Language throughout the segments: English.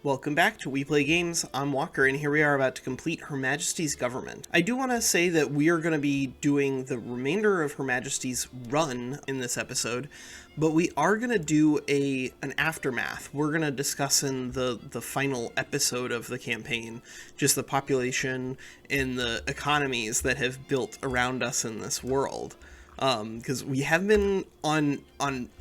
Welcome back to We Play Games. I'm Walker, and here we are about to complete Her Majesty's government. I do want to say that we are going to be doing the remainder of Her Majesty's run in this episode, but we are going to do an aftermath. We're going to discuss in the final episode of the campaign just the population and the economies that have built around us in this world. Because we have been on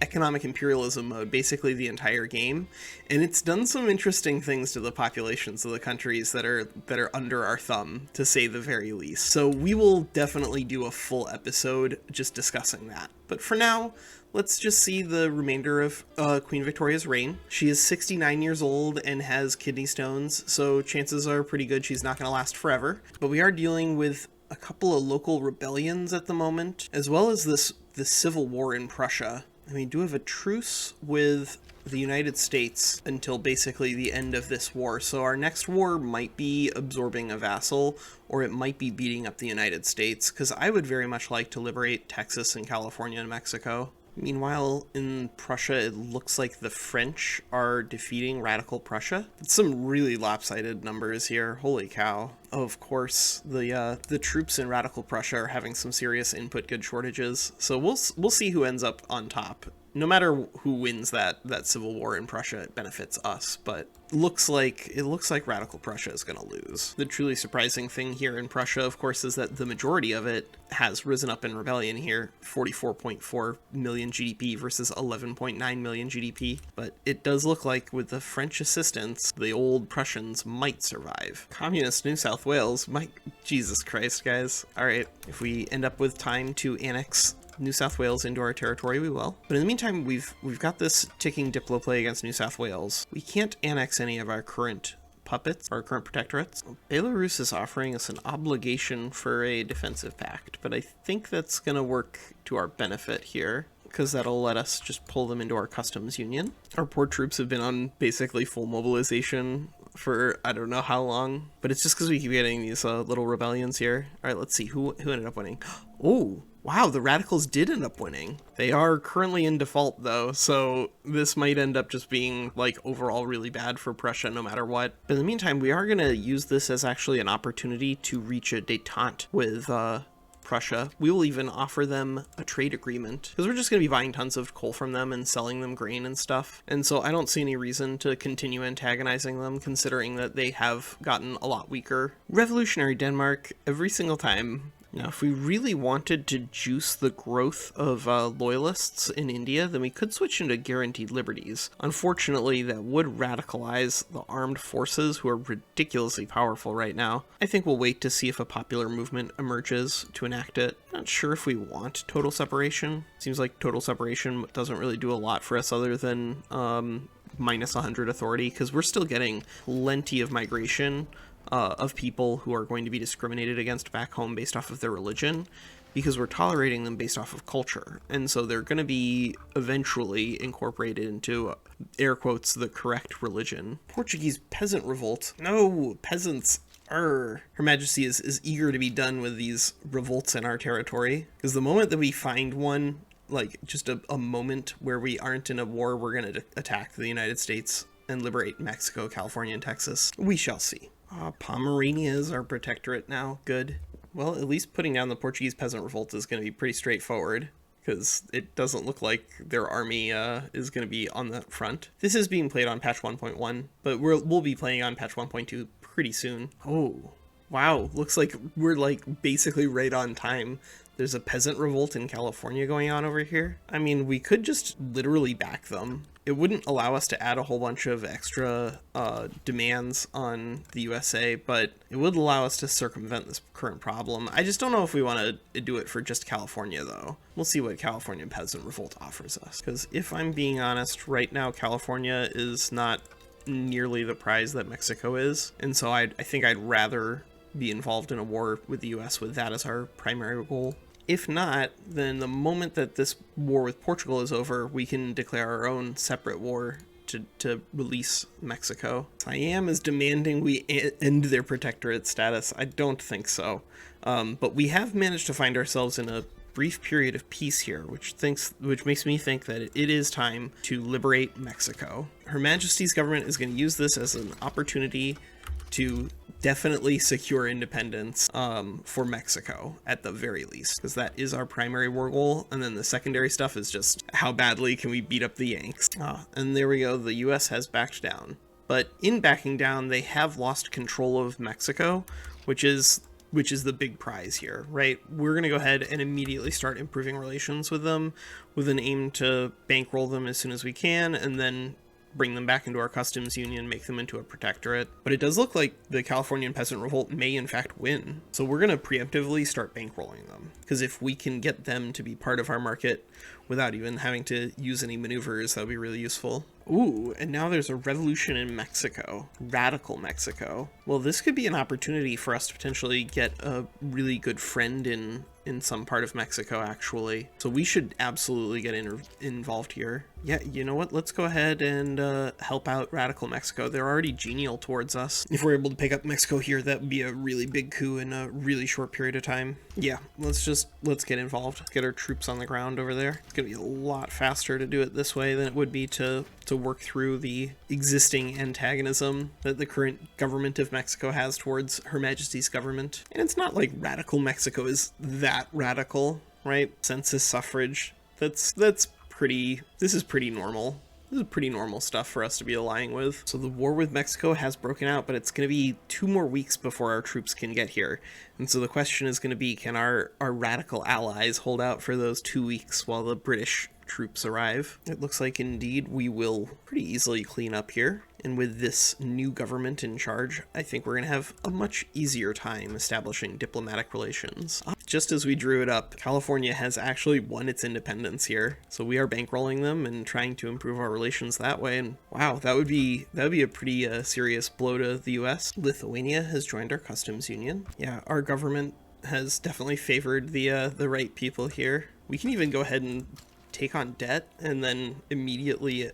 economic imperialism mode basically the entire game, and it's done some interesting things to the populations of the countries that are under our thumb, to say the very least. So we will definitely do a full episode just discussing that. But for now, let's just see the remainder of Queen Victoria's reign. She is 69 years old and has kidney stones, so chances are pretty good she's not going to last forever. But we are dealing with a couple of local rebellions at the moment, as well as this civil war in Prussia. I mean, do have a truce with the United States until basically the end of this war, so our next war might be absorbing a vassal, or it might be beating up the United States, because I would very much like to liberate Texas and California and Mexico. Meanwhile, in Prussia, it looks like the French are defeating Radical Prussia. It's some really lopsided numbers here. Holy cow. Oh, of course, the troops in Radical Prussia are having some serious input good shortages, so we'll see who ends up on top. No matter who wins that civil war in Prussia, it benefits us, but it looks like Radical Prussia is going to lose. The truly surprising thing here in Prussia, of course, is that the majority of it has risen up in rebellion here, 44.4 million GDP versus 11.9 million GDP, but it does look like with the French assistance, the old Prussians might survive. Communist New South Wales might... Jesus Christ, guys. Alright, if we end up with time to annex New South Wales into our territory, we will. But in the meantime, we've got this ticking Diplo play against New South Wales. We can't annex any of our current puppets, our current protectorates. Belarus is offering us an obligation for a defensive pact, but I think that's going to work to our benefit here, because that'll let us just pull them into our customs union. Our poor troops have been on basically full mobilization for I don't know how long, but it's just because we keep getting these little rebellions here. All right, let's see who ended up winning. Oh, wow, the radicals did end up winning. They are currently in default though, so this might end up just being like overall really bad for Prussia no matter what. But in the meantime, we are going to use this as actually an opportunity to reach a détente with Prussia. We will even offer them a trade agreement, because we're just going to be buying tons of coal from them and selling them grain and stuff. And so I don't see any reason to continue antagonizing them, considering that they have gotten a lot weaker. Revolutionary Denmark, every single time. Now, if we really wanted to juice the growth of loyalists in India, then we could switch into guaranteed liberties. Unfortunately, that would radicalize the armed forces, who are ridiculously powerful right now. I think we'll wait to see if a popular movement emerges to enact it. Not sure if we want total separation. Seems like total separation doesn't really do a lot for us other than minus 100 authority, because we're still getting plenty of migration of people who are going to be discriminated against back home based off of their religion, because we're tolerating them based off of culture. And so they're going to be eventually incorporated into, air quotes, the correct religion. Portuguese peasant revolt. No, peasants. Her Majesty is eager to be done with these revolts in our territory, because the moment that we find one, like just a moment where we aren't in a war, we're going to attack the United States and liberate Mexico, California, and Texas. We shall see. Pomerania is our protectorate now. Good. Well, at least putting down the Portuguese peasant revolt is going to be pretty straightforward, because it doesn't look like their army is going to be on that front. This is being played on patch 1.1, but we'll be playing on patch 1.2 pretty soon. Oh, wow. Looks like we're like basically right on time. There's a peasant revolt in California going on over here. I mean, we could just literally back them. It wouldn't allow us to add a whole bunch of extra demands on the USA, but it would allow us to circumvent this current problem. I just don't know if we want to do it for just California, though. We'll see what California Peasant Revolt offers us. Because if I'm being honest, right now California is not nearly the prize that Mexico is, and so I think I'd rather be involved in a war with the US with that as our primary goal. If not, then the moment that this war with Portugal is over, we can declare our own separate war to release Mexico. Siam is demanding we end their protectorate status. I don't think so. But we have managed to find ourselves in a brief period of peace here, which makes me think that it is time to liberate Mexico. Her Majesty's government is going to use this as an opportunity to definitely secure independence for Mexico at the very least, because that is our primary war goal, and then the secondary stuff is just how badly can we beat up the Yanks. And there we go, the US has backed down. But in backing down, they have lost control of Mexico, which is the big prize here, right? We're going to go ahead and immediately start improving relations with them with an aim to bankroll them as soon as we can, and then bring them back into our customs union, make them into a protectorate. But it does look like the Californian Peasant Revolt may in fact win. So we're going to preemptively start bankrolling them, because if we can get them to be part of our market without even having to use any maneuvers, that would be really useful. Ooh, and now there's a revolution in Mexico. Radical Mexico. Well, this could be an opportunity for us to potentially get a really good friend in some part of Mexico, actually. So we should absolutely get involved here. Yeah, you know what? Let's go ahead and help out Radical Mexico. They're already genial towards us. If we're able to pick up Mexico here, that would be a really big coup in a really short period of time. Yeah, let's get involved. Let's get our troops on the ground over there. It's gonna be a lot faster to do it this way than it would be to work through the existing antagonism that the current government of Mexico has towards Her Majesty's government. And it's not like Radical Mexico is that radical, right? Census suffrage. This is pretty normal. This is pretty normal stuff for us to be allying with. So the war with Mexico has broken out, but it's going to be 2 more weeks before our troops can get here. And so the question is going to be, can our radical allies hold out for those 2 weeks while the British troops arrive? It looks like indeed we will pretty easily clean up here. And with this new government in charge, I think we're going to have a much easier time establishing diplomatic relations. Just as we drew it up, California has actually won its independence here. So we are bankrolling them and trying to improve our relations that way. And wow, that would be a pretty serious blow to the US. Lithuania has joined our customs union. Yeah, our government has definitely favored the right people here. We can even go ahead and take on debt and then immediately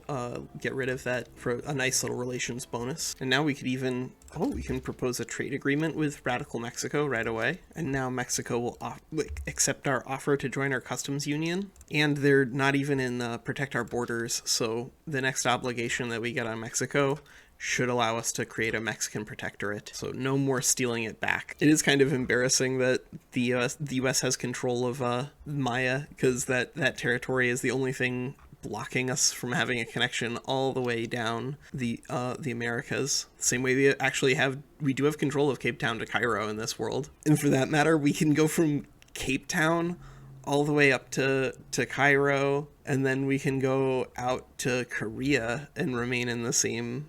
get rid of that for a nice little relations bonus. And now we could even we can propose a trade agreement with Radical Mexico right away. And now Mexico will accept our offer to join our customs union, and they're not even in protect our borders. So the next obligation that we get on Mexico should allow us to create a Mexican protectorate. So no more stealing it back. It is kind of embarrassing that the US has control of Maya, because that territory is the only thing blocking us from having a connection all the way down the Americas. Same way we do have control of Cape Town to Cairo in this world. And for that matter, we can go from Cape Town all the way up to Cairo, and then we can go out to Korea and remain in the same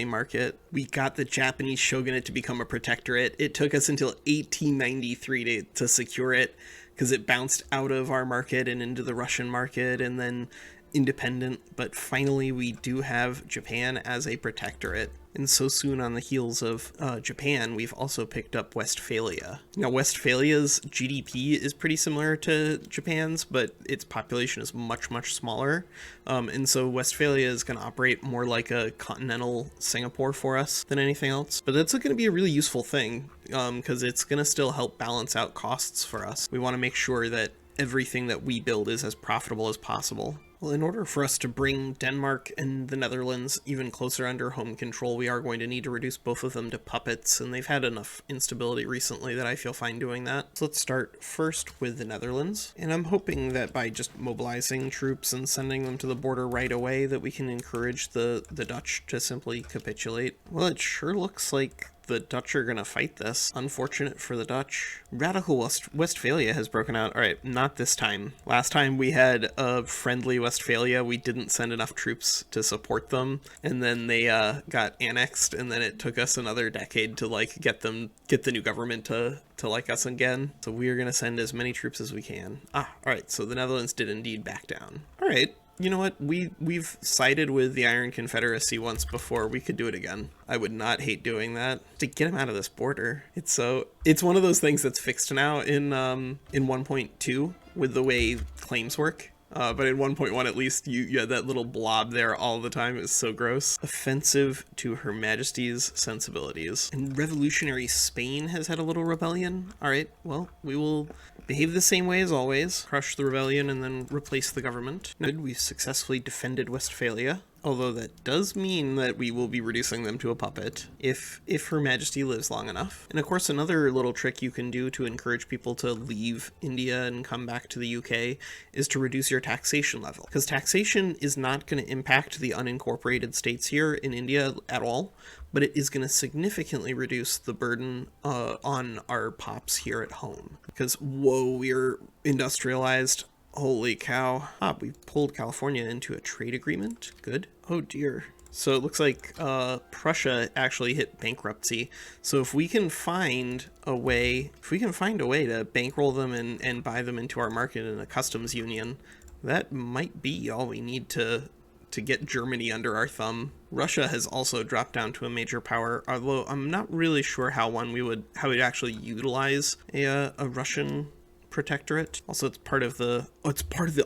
market. We got the Japanese shogunate to become a protectorate. It took us until 1893 to secure it, because it bounced out of our market and into the Russian market and then independent. But finally we do have Japan as a protectorate. And so soon on the heels of Japan, we've also picked up Westphalia. Now, Westphalia's GDP is pretty similar to Japan's, but its population is much, much smaller. And so Westphalia is going to operate more like a continental Singapore for us than anything else. But that's going to be a really useful thing, because it's going to still help balance out costs for us. We want to make sure that everything that we build is as profitable as possible. Well, in order for us to bring Denmark and the Netherlands even closer under home control, we are going to need to reduce both of them to puppets, and they've had enough instability recently that I feel fine doing that. So let's start first with the Netherlands, and I'm hoping that by just mobilizing troops and sending them to the border right away that we can encourage the Dutch to simply capitulate. Well, it sure looks like the Dutch are gonna fight this. Unfortunate for the Dutch. Radical Westphalia has broken out. Alright, not this time. Last time we had a friendly Westphalia, we didn't send enough troops to support them, and then they got annexed, and then it took us another decade to get the new government to like us again. So we are gonna send as many troops as we can. Alright, so the Netherlands did indeed back down. Alright. You know what? We've sided with the Iron Confederacy once before. We could do it again. I would not hate doing that. To get him out of this border. It's one of those things that's fixed now in 1.2 with the way claims work. But in 1.1, at least, you had that little blob there all the time. It was so gross. Offensive to Her Majesty's sensibilities. And revolutionary Spain has had a little rebellion. All right, well, we will behave the same way as always. Crush the rebellion and then replace the government. Good, we've successfully defended Westphalia. Although that does mean that we will be reducing them to a puppet if Her Majesty lives long enough. And of course, another little trick you can do to encourage people to leave India and come back to the UK is to reduce your taxation level. Because taxation is not going to impact the unincorporated states here in India at all, but it is going to significantly reduce the burden on our pops here at home. Because, whoa, we're industrialized. Holy cow. We pulled California into a trade agreement. Good. Oh dear. So it looks like Prussia actually hit bankruptcy. So if we can find a way to bankroll them and buy them into our market in a customs union, that might be all we need to get Germany under our thumb. Russia has also dropped down to a major power, although I'm not really sure how we'd actually utilize a Russian protectorate. Also, it's part of the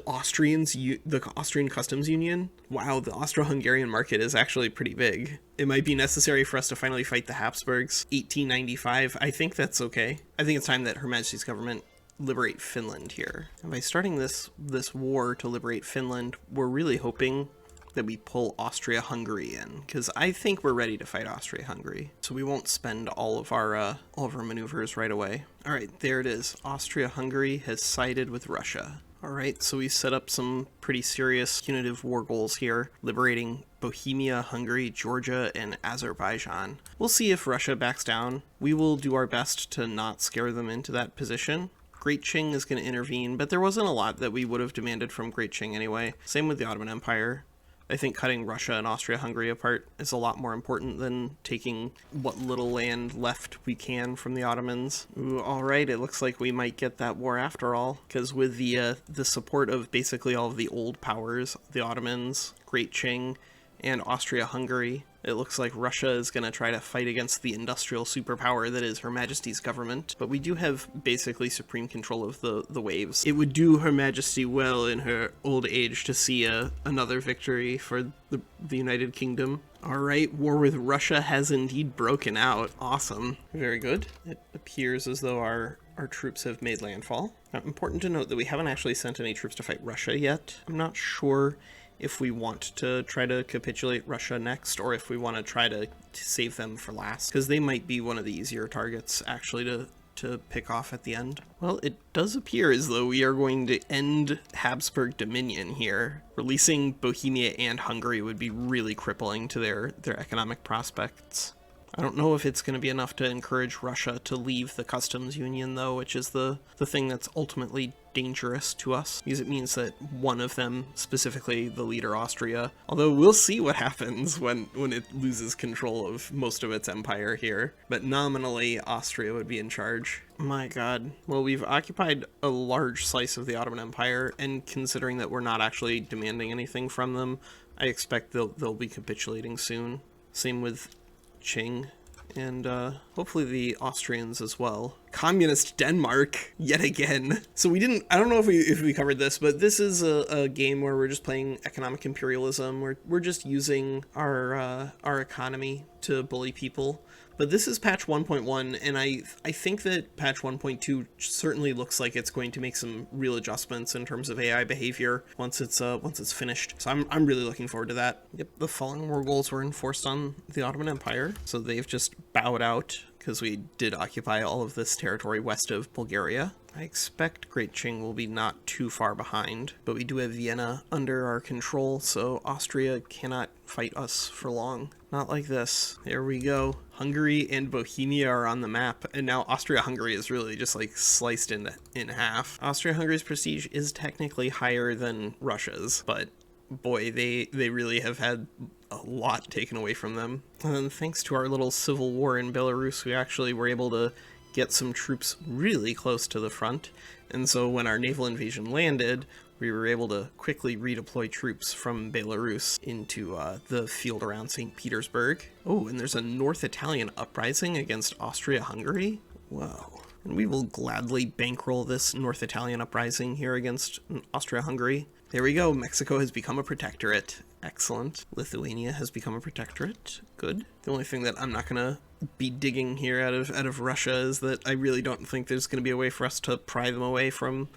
Austrians, the Austrian customs union. Wow, the Austro-Hungarian market is actually pretty big. It might be necessary for us to finally fight the Habsburgs. 1895. I think that's okay. I think it's time that Her Majesty's government liberate Finland here. And by starting this war to liberate Finland, we're really hoping that we pull Austria-Hungary in, because I think we're ready to fight Austria-Hungary. So we won't spend all of our maneuvers right away. All right, there it is. Austria-Hungary has sided with Russia. All right, so we set up some pretty serious punitive war goals here, liberating Bohemia, Hungary, Georgia, and Azerbaijan. We'll see if Russia backs down. We will do our best to not scare them into that position. Great Qing is going to intervene, but there wasn't a lot that we would have demanded from Great Qing anyway. Same with the Ottoman Empire. I think cutting Russia and Austria-Hungary apart is a lot more important than taking what little land left we can from the Ottomans. Ooh, all right, it looks like we might get that war after all, because with the support of basically all of the old powers, the Ottomans, Great Qing, and Austria-Hungary, it looks like Russia is going to try to fight against the industrial superpower that is Her Majesty's government. But we do have basically supreme control of the waves. It would do Her Majesty well in her old age to see another victory for the United Kingdom. All right, war with Russia has indeed broken out. Awesome. Very good. It appears as though our troops have made landfall. Now, important to note that we haven't actually sent any troops to fight Russia yet. I'm not sure if we want to try to capitulate Russia next, or if we want to try to save them for last, because they might be one of the easier targets actually to pick off at the end. Well, it does appear as though we are going to end Habsburg dominion here. Releasing Bohemia and Hungary would be really crippling to their economic prospects. I don't know if it's going to be enough to encourage Russia to leave the customs union, though, which is the thing that's ultimately dangerous to us, because it means that one of them, specifically the leader Austria, although we'll see what happens when it loses control of most of its empire here, but nominally Austria would be in charge. My god. Well, we've occupied a large slice of the Ottoman Empire, and considering that we're not actually demanding anything from them, I expect they'll be capitulating soon. Same with Qing, and hopefully the Austrians as well. Communist Denmark, yet again. So I don't know if we covered this, but this is a game where we're just playing economic imperialism. We're just using our economy to bully people. But this is patch 1.1, and I think that patch 1.2 certainly looks like it's going to make some real adjustments in terms of AI behavior once it's finished. So I'm really looking forward to that. Yep, the following war goals were enforced on the Ottoman Empire, so they've just bowed out because we did occupy all of this territory west of Bulgaria. I expect Great Qing will be not too far behind, but we do have Vienna under our control, so Austria cannot fight us for long. Not like this. There we go. Hungary and Bohemia are on the map, and now Austria-Hungary is really just like sliced in half. Austria-Hungary's prestige is technically higher than Russia's, but boy, they really have had a lot taken away from them. And thanks to our little civil war in Belarus, we actually were able to get some troops really close to the front, and so when our naval invasion landed, we were able to quickly redeploy troops from Belarus into the field around St. Petersburg. Oh, and there's a North Italian uprising against Austria-Hungary? Whoa. And we will gladly bankroll this North Italian uprising here against Austria-Hungary. There we go. Mexico has become a protectorate. Excellent. Lithuania has become a protectorate. Good. The only thing that I'm not gonna be digging here out of Russia is that I really don't think there's gonna be a way for us to pry them away from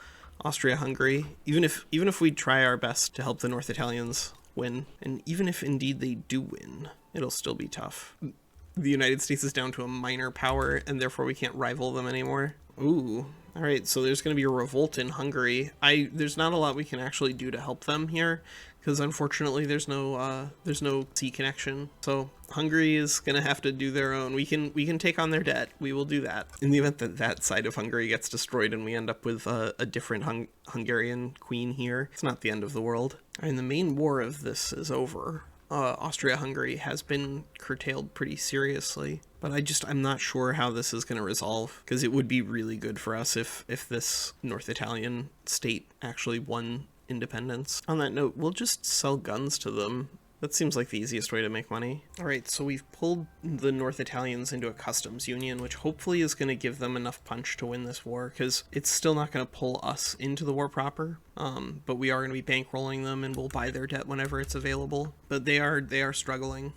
Austria-Hungary. Even if we try our best to help the North Italians win, and even if indeed they do win, it'll still be tough. The United States is down to a minor power, and therefore we can't rival them anymore. Ooh. All right, so there's going to be a revolt in Hungary. There's not a lot we can actually do to help them here, because unfortunately there's no sea connection. So Hungary is going to have to do their own. We can take on their debt. We will do that. In the event that that side of Hungary gets destroyed and we end up with a different Hungarian queen here, it's not the end of the world. And the main war of this is over. Austria-Hungary has been curtailed pretty seriously, but I'm not sure how this is going to resolve, because it would be really good for us if this North Italian state actually won independence. On that note, we'll just sell guns to them. That seems like the easiest way to make money. All right, so we've pulled the North Italians into a customs union, which hopefully is going to give them enough punch to win this war, because it's still not going to pull us into the war proper. But we are going to be bankrolling them, and we'll buy their debt whenever it's available. But they are struggling.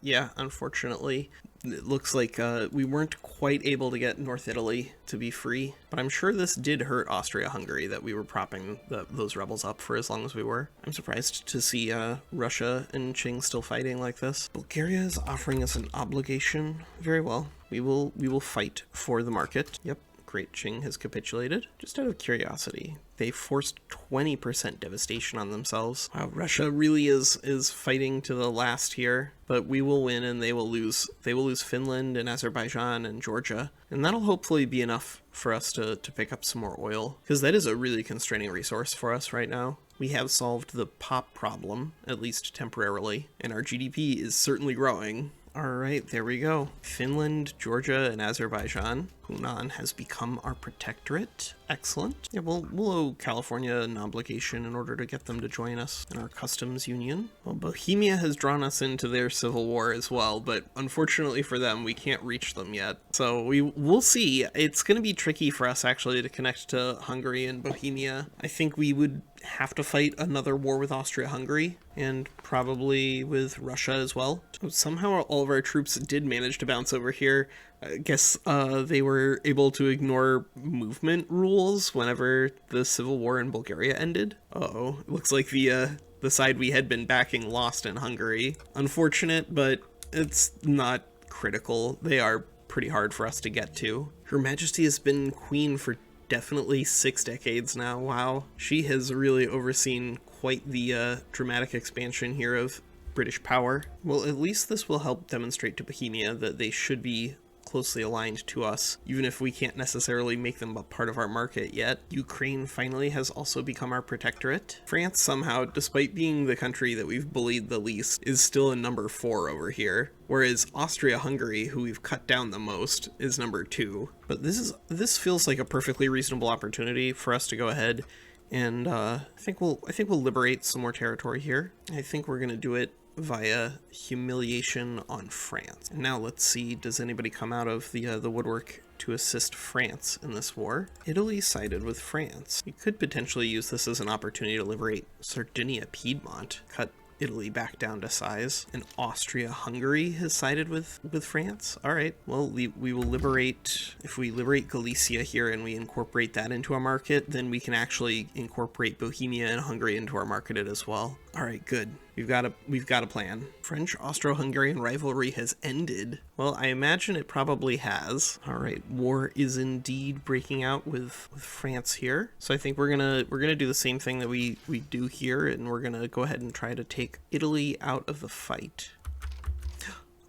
Yeah, unfortunately. It looks like we weren't quite able to get North Italy to be free, but I'm sure this did hurt Austria-Hungary that we were propping those rebels up for as long as we were. I'm surprised to see Russia and Qing still fighting like this. Bulgaria is offering us an obligation. Very well. We will fight for the market. Yep. Great Qing has capitulated. Just out of curiosity, they forced 20% devastation on themselves. Wow, Russia really is fighting to the last here, but we will win and they will lose. They will lose Finland and Azerbaijan and Georgia, and that'll hopefully be enough for us to pick up some more oil, because that is a really constraining resource for us right now. We have solved the pop problem, at least temporarily, and our GDP is certainly growing. Alright, there we go. Finland, Georgia, and Azerbaijan. Hunan has become our protectorate. Excellent. Yeah, we'll owe California an obligation in order to get them to join us in our customs union. Well, Bohemia has drawn us into their civil war as well, but unfortunately for them, we can't reach them yet. So we'll see. It's going to be tricky for us actually to connect to Hungary and Bohemia. I think we would have to fight another war with Austria-Hungary and probably with Russia as well. So somehow all of our troops did manage to bounce over here. I guess they were able to ignore movement rules whenever the civil war in Bulgaria ended. Uh-oh, it looks like the side we had been backing lost in Hungary. Unfortunate, but it's not critical. They are pretty hard for us to get to. Her Majesty has been queen for definitely 6 decades now. Wow. She has really overseen quite the dramatic expansion here of British power. Well, at least this will help demonstrate to Bohemia that they should be closely aligned to us, even if we can't necessarily make them a part of our market yet. Ukraine finally has also become our protectorate. France somehow, despite being the country that we've bullied the least, is still in number 4 over here, whereas Austria-Hungary, who we've cut down the most, is number 2. But this feels like a perfectly reasonable opportunity for us to go ahead and I think we'll liberate some more territory here. I think we're gonna do it via humiliation on France. And now let's see, does anybody come out of the woodwork to assist France in this war? Italy sided with France. You could potentially use this as an opportunity to liberate Sardinia-Piedmont, cut Italy back down to size, and Austria-Hungary has sided with France. All right, well, we will liberate, if we liberate Galicia here and we incorporate that into our market, then we can actually incorporate Bohemia and Hungary into our market as well. All right, good. We've got a plan. French Austro-Hungarian rivalry has ended. Well, I imagine it probably has. All right, war is indeed breaking out with France here. So I think we're gonna do the same thing that we do here, and we're gonna go ahead and try to take Italy out of the fight.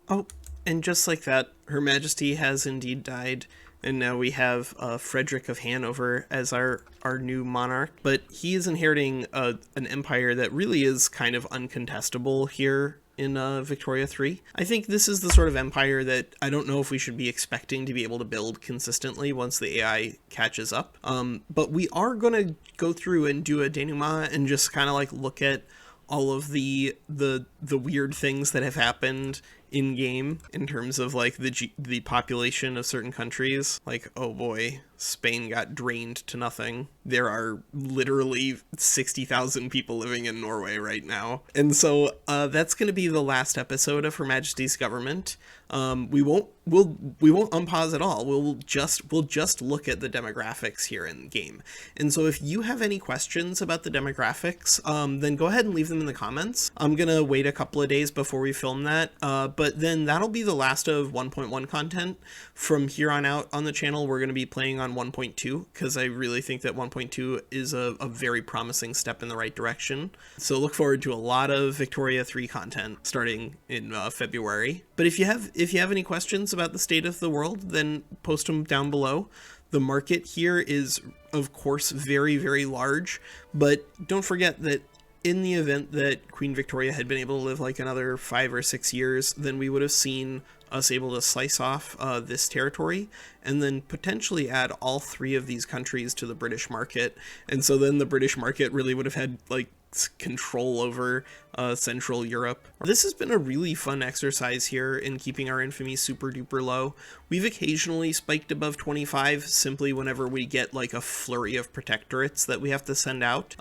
Oh, and just like that, Her Majesty has indeed died. And now we have Frederick of Hanover as our new monarch. But he is inheriting an empire that really is kind of uncontestable here in Victoria 3. I think this is the sort of empire that I don't know if we should be expecting to be able to build consistently once the AI catches up. But we are going to go through and do a denouement and just kind of like look at all of the weird things that have happened in game in terms of like the population of certain countries. Like, oh boy, Spain got drained to nothing. There are literally 60,000 people living in Norway right now. And so that's going to be the last episode of Her Majesty's Government. We won't unpause at all. We'll just look at the demographics here in the game. And so if you have any questions about the demographics, then go ahead and leave them in the comments. I'm gonna wait a couple of days before we film that, but then that'll be the last of 1.1 content. From here on out on the channel, we're gonna be playing on 1.2 because I really think that 1.2 is a very promising step in the right direction. So look forward to a lot of Victoria 3 content starting in February. But if you have any questions about the state of the world, then post them down below. The market here is, of course, very, very large, but don't forget that in the event that Queen Victoria had been able to live like another 5 or 6 years, then we would have seen us able to slice off this territory and then potentially add all 3 of these countries to the British market. And so then the British market really would have had like control over Central Europe. This has been a really fun exercise here in keeping our infamy super duper low. We've occasionally spiked above 25 simply whenever we get like a flurry of protectorates that we have to send out.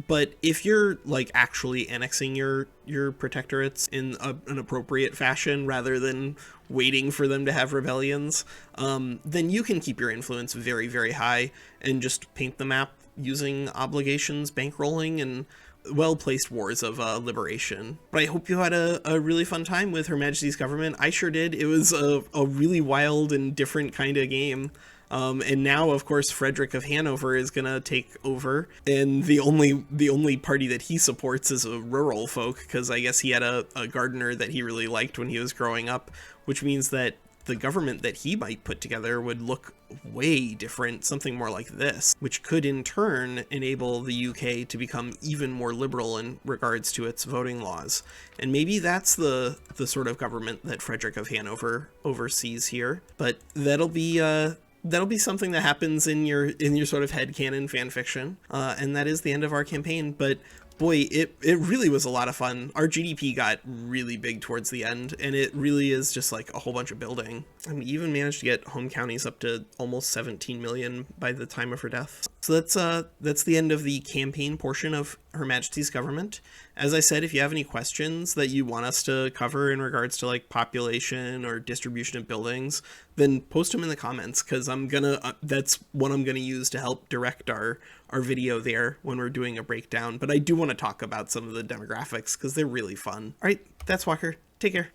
But if you're like actually annexing your protectorates in an appropriate fashion rather than waiting for them to have rebellions, then you can keep your influence very, very high and just paint the map using obligations, bankrolling, and well-placed wars of liberation. But I hope you had a really fun time with Her Majesty's Government. I sure did. It was a really wild and different kind of game. And now, of course, Frederick of Hanover is gonna take over, and the only party that he supports is a rural folk, because I guess he had a gardener that he really liked when he was growing up, which means that the government that he might put together would look way different, something more like this, which could in turn enable the UK to become even more liberal in regards to its voting laws. And maybe that's the sort of government that Frederick of Hanover oversees here. But that'll be something that happens in your sort of headcanon fan fiction. And that is the end of our campaign. But boy, it really was a lot of fun. Our GDP got really big towards the end, and it really is just like a whole bunch of building. And we even managed to get home counties up to almost 17 million by the time of her death. So that's the end of the campaign portion of Her Majesty's Government. As I said, if you have any questions that you want us to cover in regards to like population or distribution of buildings, then post them in the comments, because that's what I'm gonna use to help direct our video there when we're doing a breakdown. But I do want to talk about some of the demographics because they're really fun. All right, that's Walker. Take care.